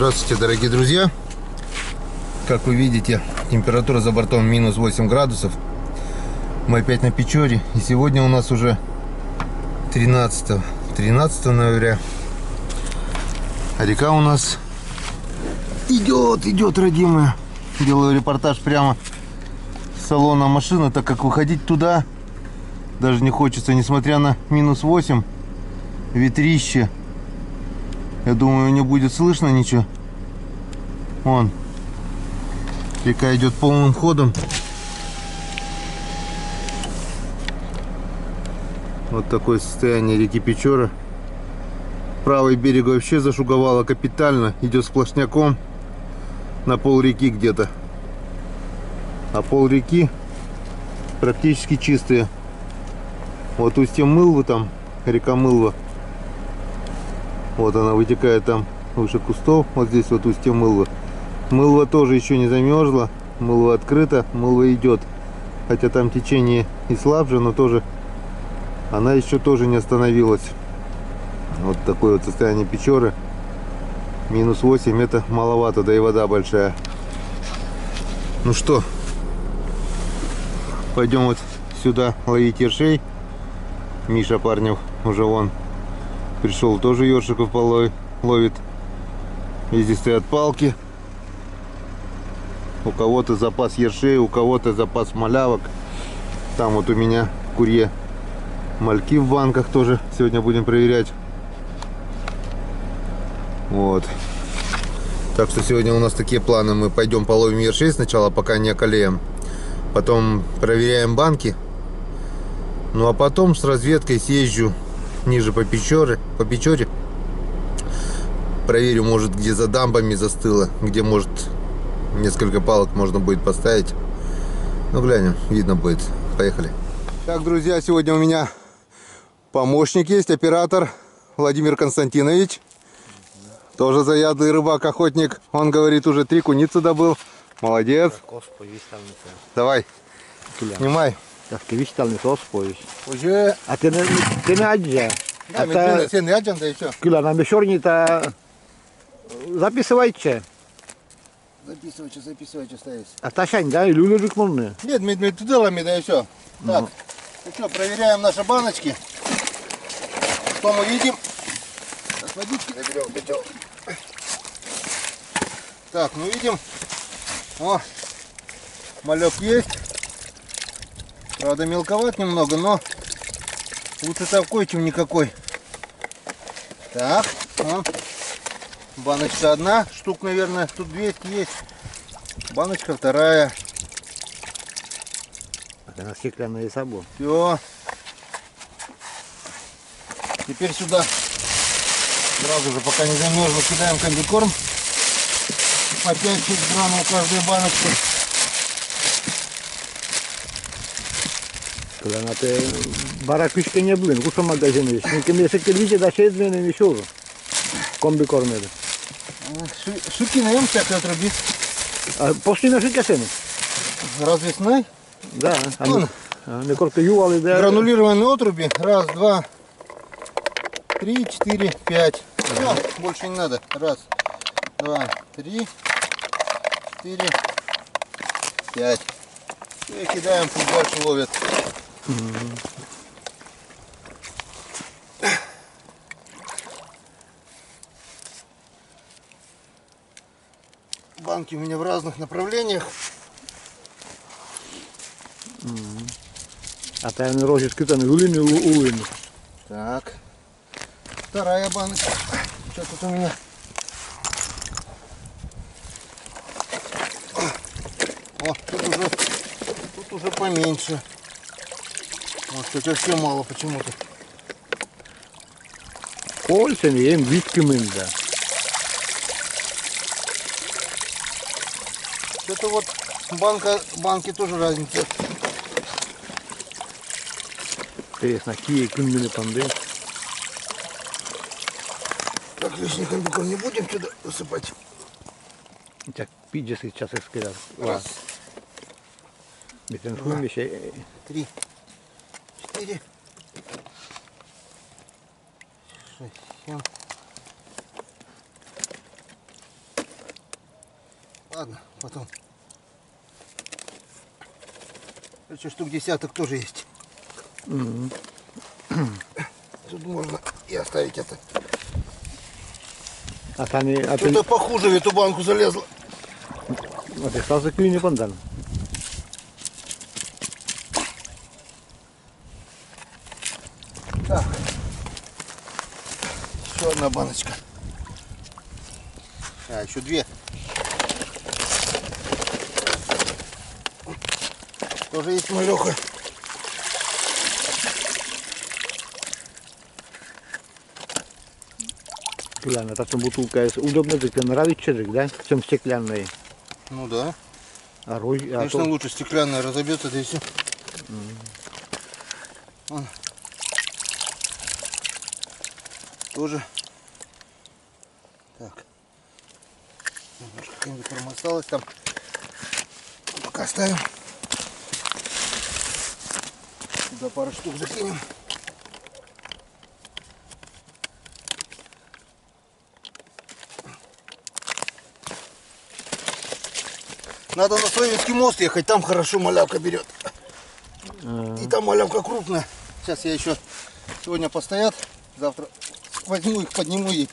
Здравствуйте, дорогие друзья! Как вы видите, температура за бортом минус 8 градусов. Мы опять на Печоре. И сегодня у нас уже 13 ноября. А река у нас идет, родимая. Делаю репортаж прямо с салона машины, так как выходить туда даже не хочется, несмотря на минус 8, ветрище. Я думаю, не будет слышно ничего. Вон, река идет полным ходом. Вот такое состояние реки Печора. Правый берег вообще зашуговало капитально. Идет сплошняком на пол реки где-то. А пол реки практически чистые. Вот устье Мылвы, там река Мылва. Вот она вытекает там выше кустов. Вот здесь вот устье Мылва. Мылва тоже еще не замерзла. Мылва открыта, Мылва идет. Хотя там течение и слабже, но тоже она еще тоже не остановилась. Вот такое вот состояние Печоры. Минус 8 это маловато, да и вода большая. Ну что, пойдем вот сюда ловить ершей. Миша Парнев уже вон пришел, тоже ёршиков ловит. Везде стоят палки. У кого-то запас ершей, у кого-то запас малявок. Там вот у меня в курье мальки в банках тоже сегодня будем проверять. Вот. Так что сегодня у нас такие планы. Мы пойдем половим ершей сначала, пока не околеем. Потом проверяем банки. Ну а потом с разведкой съезжу ниже по Печоре. Проверю, может, где за дамбами застыло, где, может, несколько палок можно будет поставить. Ну, глянем, видно будет. Поехали. Так, друзья, сегодня у меня помощник есть, оператор Владимир Константинович. Тоже заядлый рыбак-охотник. Он говорит, уже 3 куницы добыл. Молодец. Давай, снимай. Уже... А ты не один. Да, ты не один, да и все. Kyllä на мешорни-то записывайте. Записывайте, стоять. А ташань, да, или улюбик можно? Нет, мы туда лами, да и все. Так, ну что, проверяем наши баночки. Что мы видим? Сейчас водички наберем, котел. Так, ну видим. О, малек есть. Правда, мелковат немного, но лучше такой, чем никакой. Так, о, баночка одна, штук, наверное, тут 200 есть. Баночка вторая. Это стеклянная сабу. Все. Теперь сюда сразу же, пока не замерзло, кидаем комбикорм. По 5-6 грамм у каждой баночки. Когда на те баракушки не блин, кусом магазин есть. Не месяц видите, да 6 дней не мешал. Комбикорм это. Шуки наем всякой отруби. А после нашей касены? Развесной? Да. Не корпе ювали, да. Гранулированные отруби. 1, 2, 3, 4, 5. Все, больше не надо. 1, 2, 3, 4, 5. И кидаем, пусть дальше ловят. Банки у меня в разных направлениях. А та не рожи скитаны улыми. Так. Вторая баночка. Что тут у меня? О, тут уже поменьше. Вот, кстати, вообще мало почему-то. Кольцами им витками, да. Это вот банки тоже разница. Интересно, какие кундины панды. Так, лишний комбикорм не будем сюда засыпать. Так, 50 сейчас их скидал. Раз. 3, 4, 6, 7, Ладно, потом. Короче, штук десяток тоже есть. Тут можно и оставить это. А там не... А Что-то похуже в эту банку залезло. ты остался клюни пандан. Так. Еще одна баночка. А, еще две. Тоже есть малеха. Глянь, та бутылка удобно так нравится чижик, да? Чем стеклянные. Ну да. А рой, Конечно, лучше стеклянная разобьется, да и все. Вон. Тоже. Так. Немножко какая-нибудь форма осталась там. Пока оставим. Сюда пару штук закинем. Надо на Славянский мост ехать, там хорошо малявка берет. И там малявка крупная. Сейчас я еще сегодня постоят, завтра возьму их, подниму и.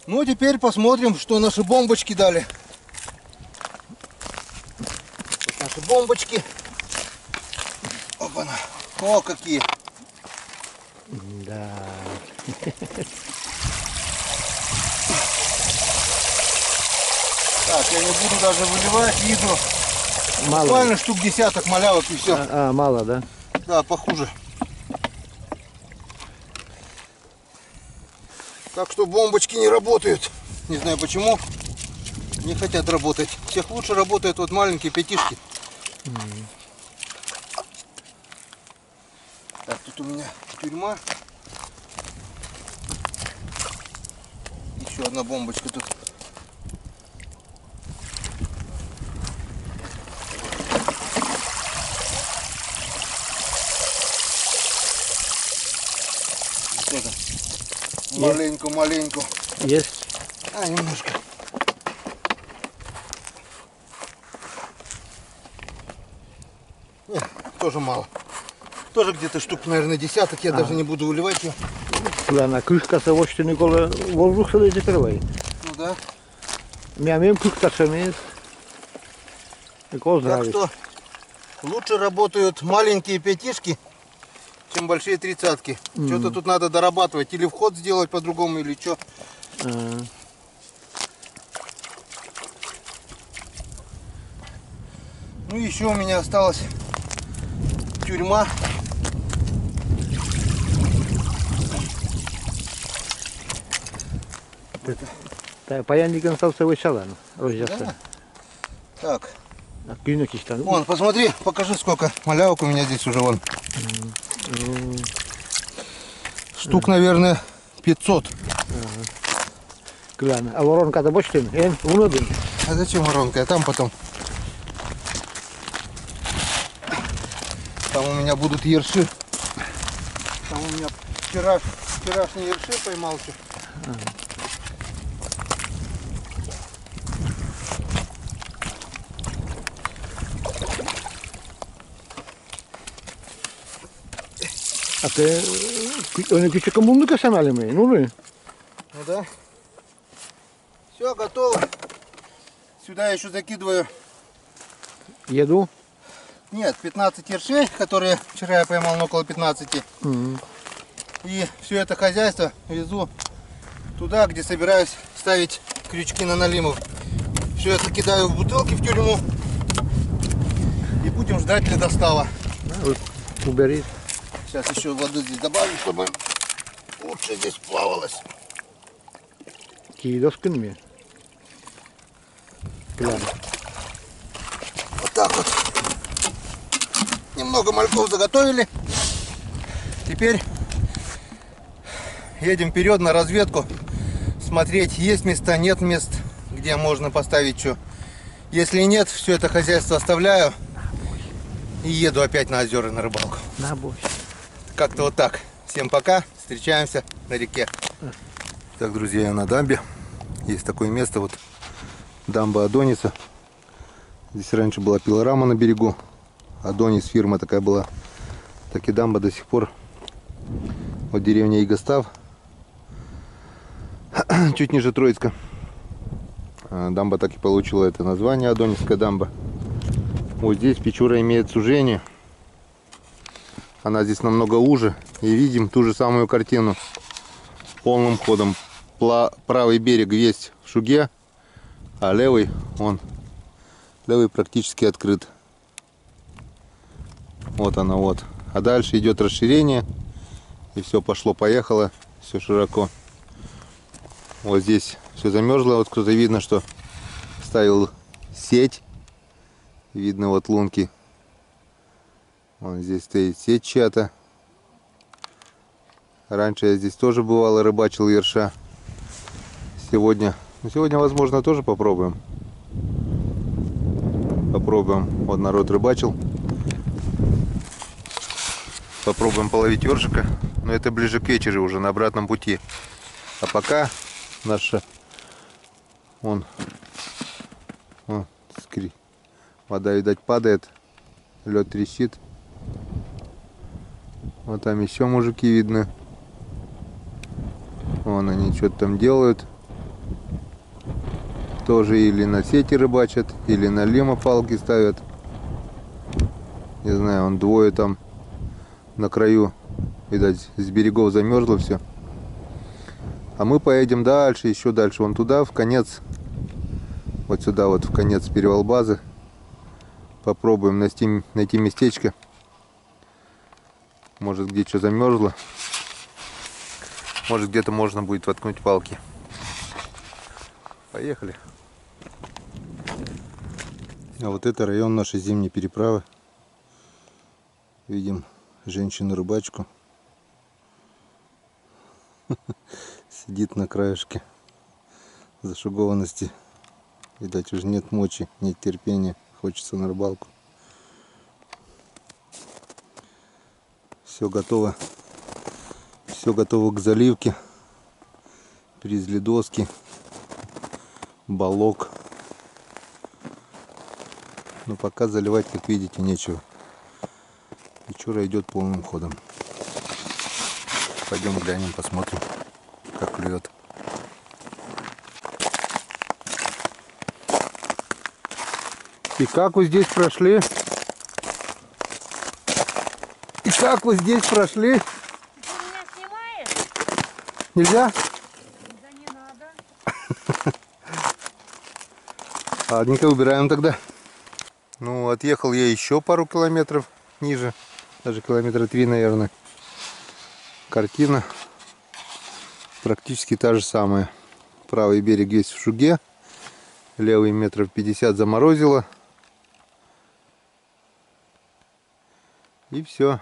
Ну теперь посмотрим, что наши бомбочки дали. Вот наши бомбочки. Опа-на. О, какие. Да. Так, я не буду даже выливать, вижу. Мало. Буквально штук десяток малявок и все. Мало, да? Да, похуже. Так что бомбочки не работают. Не знаю почему. Не хотят работать. Всех лучше работают вот маленькие пятишки. Так, тут у меня тюрьма. Еще одна бомбочка тут. Тоже маленько. Есть. Немножко. Нет, тоже мало. Тоже где-то штук, наверное, десяток. Я даже не буду выливать ее. Глянь, крышка se ošte Никола воздух се лети первой. Ну да. Мямем крышка се не. Никола Так здравия. что лучше работают маленькие пятишки, чем большие тридцатки. Что-то тут надо дорабатывать. Или вход сделать по-другому, или что. Ну еще у меня осталась тюрьма. Паянником стал свой шалан. Розжался. Так, А клинок есть там. вон, посмотри, покажи, сколько малявок у меня здесь уже вон. Штук, наверное, 500. Глянь, а воронка-то больше чем? Унодин. А зачем воронка? А там потом. Там у меня будут ерши. Там у меня вчерашний ерши поймался. А ты... Он küçük mumluk sanali mi? Ну, Ну да. Все, готово. Сюда я еще закидываю. еду. Нет, 15 ершей, которые вчера я поймал, около 15. И все это хозяйство везу туда, где собираюсь ставить крючки на налимов. Все это кидаю в бутылки в тюрьму. И будем ждать для достава. Убери. Сейчас еще воды здесь добавлю, чтобы лучше здесь плавалось. Кидоскин ми. Глянь. Вот так вот. Немного мальков заготовили. Теперь едем вперед на разведку. Смотреть, есть места, нет мест, где можно поставить что. Если нет, все это хозяйство оставляю. И еду опять на озера на рыбалку. На бой. Как-то вот так. Всем пока. Встречаемся на реке. Так, друзья, я на дамбе. Есть такое место. Вот дамба Адониса. Здесь раньше была пилорама на берегу. Адонис фирма такая была. Так и дамба до сих пор. Вот деревня Игостав. Чуть ниже Троицка. Дамба так и получила это название, Адонисская дамба. Вот здесь Печора имеет сужение. Она здесь намного уже. И видим ту же самую картину. Полным ходом. Правый берег весь в шуге, а левый, левый практически открыт. Вот она вот. А дальше идет расширение. И все пошло-поехало. Все широко. Вот здесь все замерзло. Вот кто-то видно, что ставил сеть. Видно вот лунки. Вон здесь стоит сеть чья-то. Раньше я здесь тоже бывал и рыбачил ерша. Сегодня, возможно, тоже попробуем. Вот народ рыбачил. Попробуем половить ёршика. Но это ближе к вечеру уже на обратном пути. А пока наша вода, видать, падает. Лед трещит. Вот там еще мужики видны. Вон они что-то там делают. Тоже или на сети рыбачат, или на лимо палки ставят. Не знаю, двое там на краю. Видать, с берегов замерзло все. А мы поедем дальше, еще дальше. Вон туда, в конец. Вот сюда, вот в конец перевал базы. Попробуем найти местечко. Может, где что замерзло. Может, где-то можно будет воткнуть палки. Поехали. А вот это район нашей зимней переправы. Видим женщину-рыбачку. Сидит на краешке зашугованности. Видать, уже нет мочи, нет терпения. Хочется на рыбалку. Все готово. Все готово к заливке. Привезли доски, балок. Но пока заливать, как видите, нечего. Печора идет полным ходом. Пойдем глянем, посмотрим, как клюет. И как вы здесь прошли? И как вы здесь прошли? Ты меня снимаешь? Нельзя? Да не надо. Ладненько, убираем тогда. Ну, отъехал я еще пару километров ниже. Даже километра 3, наверное. Картина практически та же самая. Правый берег весь в шуге. Левый метров 50 заморозило. И все.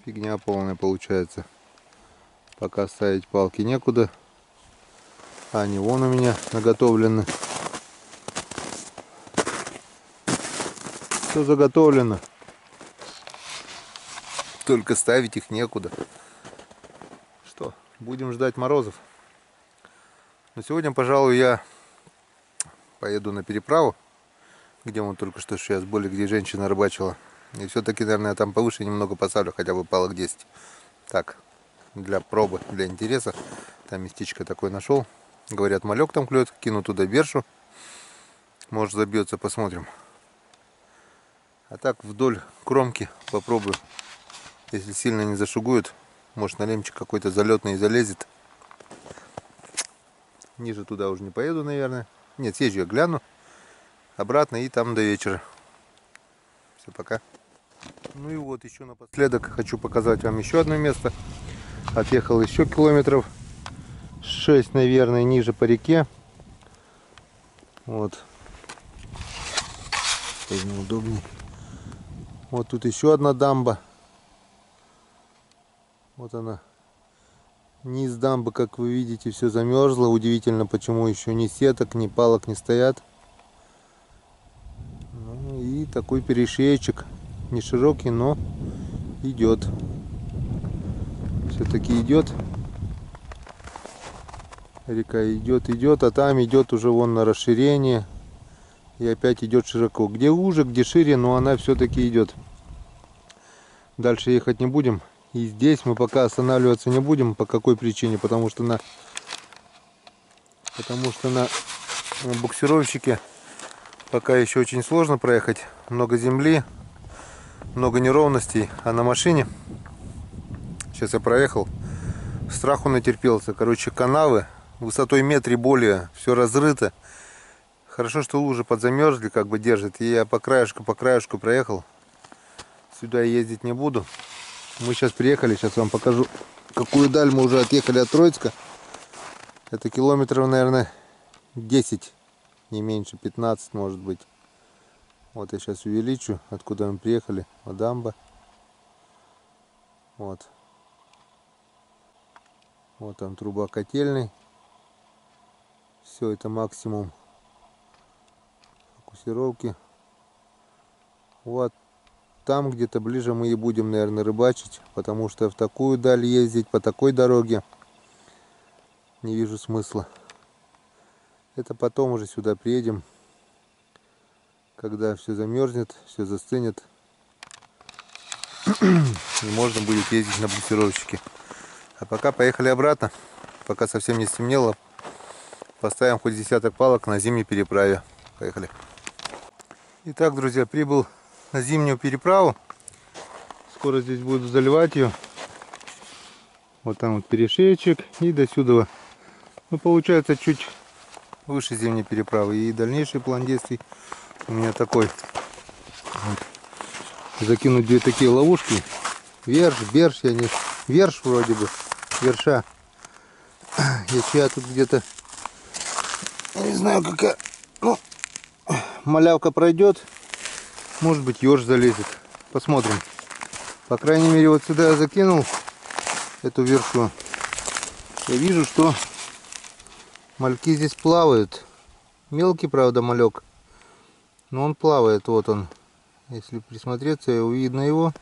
Фигня полная получается. Пока ставить палки некуда. Они вон у меня наготовлены. Все заготовлено. Только ставить их некуда. Что, будем ждать морозов. Но сегодня, пожалуй, я поеду на переправу, где мы только что сейчас были, где женщина рыбачила. И все-таки, наверное, я там повыше немного поставлю, хотя бы палок 10. Так, для пробы, для интереса. Там местечко такое нашел. Говорят, малек там клюет. Кину туда бершу. Может, забьется, посмотрим. А так вдоль кромки попробую. Если сильно не зашугует, может, на лемчик какой-то залетный залезет. Ниже туда уже не поеду, наверное. Нет, съезжу я, гляну. Обратно и там до вечера. Все, пока. Ну и вот еще напоследок хочу показать вам еще одно место. Отъехал еще километров 6, наверное, ниже по реке. Вот. Удобнее. Вот тут еще одна дамба. Вот она. Низ дамбы, как вы видите, все замерзло. Удивительно, почему еще ни сеток, ни палок не стоят. Ну и такой перешеечек. Не широкий, но идет. Все-таки идет. Река идет, а там идет уже вон на расширение. И опять идет широко. Где уже, где шире, но она все-таки идет. Дальше ехать не будем. И здесь мы пока останавливаться не будем. По какой причине? Потому что на буксировщике пока еще очень сложно проехать. Много земли, много неровностей. А на машине, сейчас я проехал, страху натерпелся. Короче, канавы высотой метре более, все разрыто. Хорошо, что лужи подзамерзли, как бы держит. И я по краешку проехал. Сюда я ездить не буду. Мы сейчас приехали, сейчас вам покажу, какую даль мы уже отъехали от Троицка. Это километров, наверное, 10, не меньше, 15 может быть. Вот я сейчас увеличу, откуда мы приехали. Дамба. Вот. Вот там труба котельной. Все, это максимум фокусировки. Вот там где-то ближе мы и будем, наверное, рыбачить, потому что в такую даль ездить по такой дороге не вижу смысла. Это потом уже сюда приедем, когда все замерзнет, все застынет, и можно будет ездить на буксировщике. А пока поехали обратно, пока совсем не стемнело. Поставим хоть десяток палок на зимней переправе. Поехали. Итак, друзья, прибыл на зимнюю переправу. Скоро здесь буду заливать ее. Вот там вот перешеечек и до сюда. Ну, получается, чуть выше зимней переправы. И дальнейший план действий у меня такой. Вот. Закинуть две такие ловушки. Верш, я не... Верш вроде бы. Верша. Я тут где-то... Я не знаю, какая... Ну, малявка пройдет. Может быть, еж залезет. Посмотрим. По крайней мере, вот сюда я закинул эту вершу. Я вижу, что мальки здесь плавают. Мелкий, правда, малек. Но он плавает. Вот он. Если присмотреться, видно его.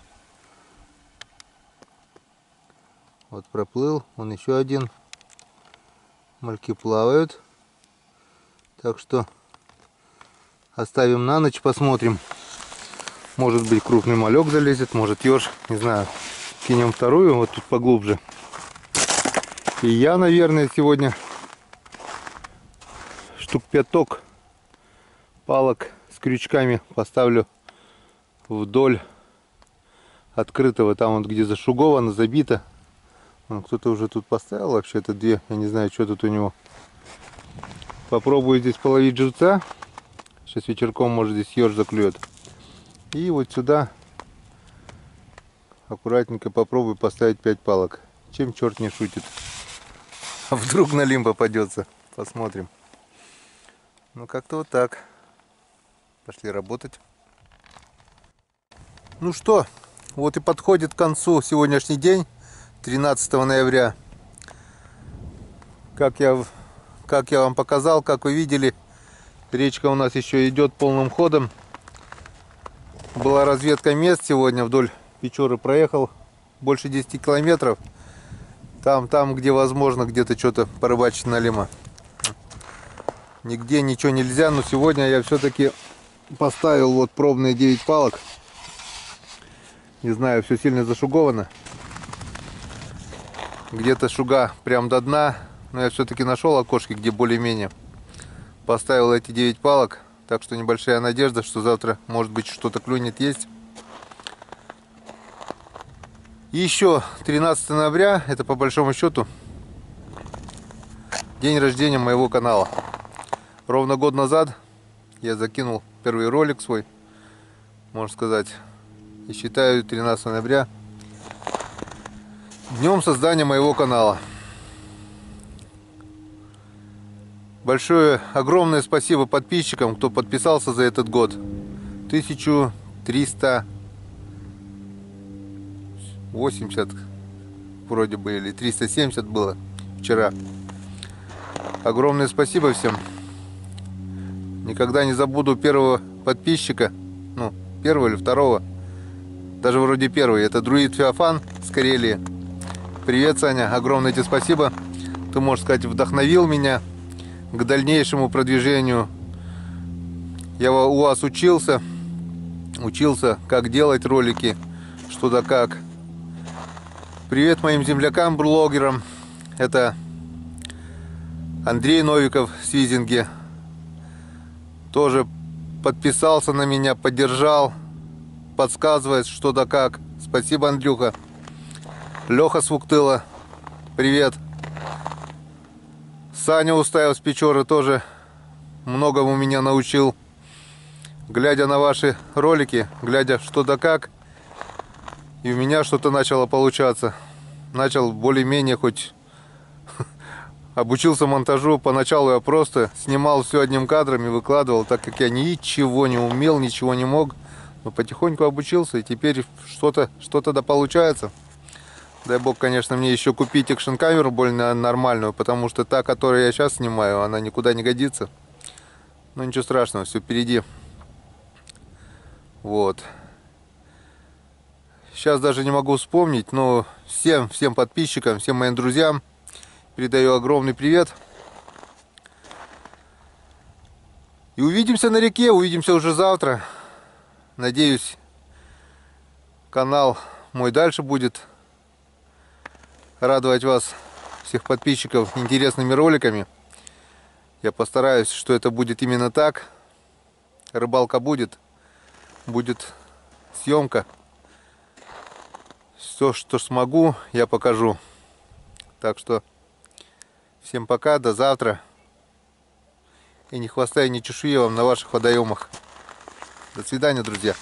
Вот проплыл. Он еще один. Мальки плавают. Так что оставим на ночь, посмотрим. Может быть, крупный малек залезет, может еж, не знаю. Кинем вторую, вот тут поглубже. И я, наверное, сегодня штук 5 палок с крючками поставлю вдоль открытого, там вот где зашуговано, забито. Кто-то уже тут поставил, вообще-то две, я не знаю, что тут у него. Попробую здесь половить живца. Сейчас вечерком, может, здесь еж заклюет. И вот сюда аккуратненько попробую поставить 5 палок. Чем черт не шутит. А вдруг налим попадется. Посмотрим. Ну, как-то вот так. Пошли работать. Ну что, вот и подходит к концу сегодняшний день, 13 ноября. Как я вам показал, как вы видели, речка у нас еще идет полным ходом. Была разведка мест сегодня, вдоль Печоры проехал больше 10 километров. Там, где возможно, где-то что-то порыбачить налима. Нигде ничего нельзя, но сегодня я все-таки поставил вот пробные 9 палок. Не знаю, все сильно зашуговано. Где-то шуга прям до дна, но я все-таки нашел окошки, где более-менее. Поставил эти 9 палок. Так что небольшая надежда, что завтра, может быть, что-то клюнет, есть. И еще 13 ноября, это по большому счету день рождения моего канала. Ровно год назад я закинул первый ролик свой, можно сказать. И считаю 13 ноября днем создания моего канала. Большое, огромное спасибо подписчикам, кто подписался за этот год. 1380 вроде бы, или 370 было вчера. Огромное спасибо всем. Никогда не забуду первого подписчика, ну, первого или второго, даже вроде первый. Это Друид Феофан с Карелии. Привет, Саня, огромное тебе спасибо ты можешь сказать, вдохновил меня к дальнейшему продвижению. Я у вас учился, как делать ролики, что да как. Привет моим землякам-блогерам. Это Андрей Новиков с Визинги. Тоже подписался на меня, поддержал, подсказывает, что да как. Спасибо, Андрюха. Леха с Вуктыла. Привет. Саня Устаев с Печоры тоже многому меня научил. Глядя на ваши ролики, глядя что да как, и у меня что-то начало получаться. Начал более-менее хоть обучился монтажу. Поначалу я просто снимал все одним кадром и выкладывал, так как я ничего не умел, ничего не мог. Но потихоньку обучился, и теперь что-то да получается. Дай бог, конечно, мне еще купить экшн-камеру более нормальную, потому что та, которую я сейчас снимаю, она никуда не годится. Но ничего страшного, все впереди. Вот. Сейчас даже не могу вспомнить, но всем подписчикам, всем моим друзьям передаю огромный привет. И увидимся на реке, увидимся уже завтра. Надеюсь, канал мой дальше будет радовать вас, всех подписчиков, интересными роликами. Я постараюсь, что это будет именно так. Рыбалка будет съемка. Все, что смогу, я покажу. Так что всем пока, до завтра. И ни хвоста, и ни чешуи вам на ваших водоемах. До свидания, друзья.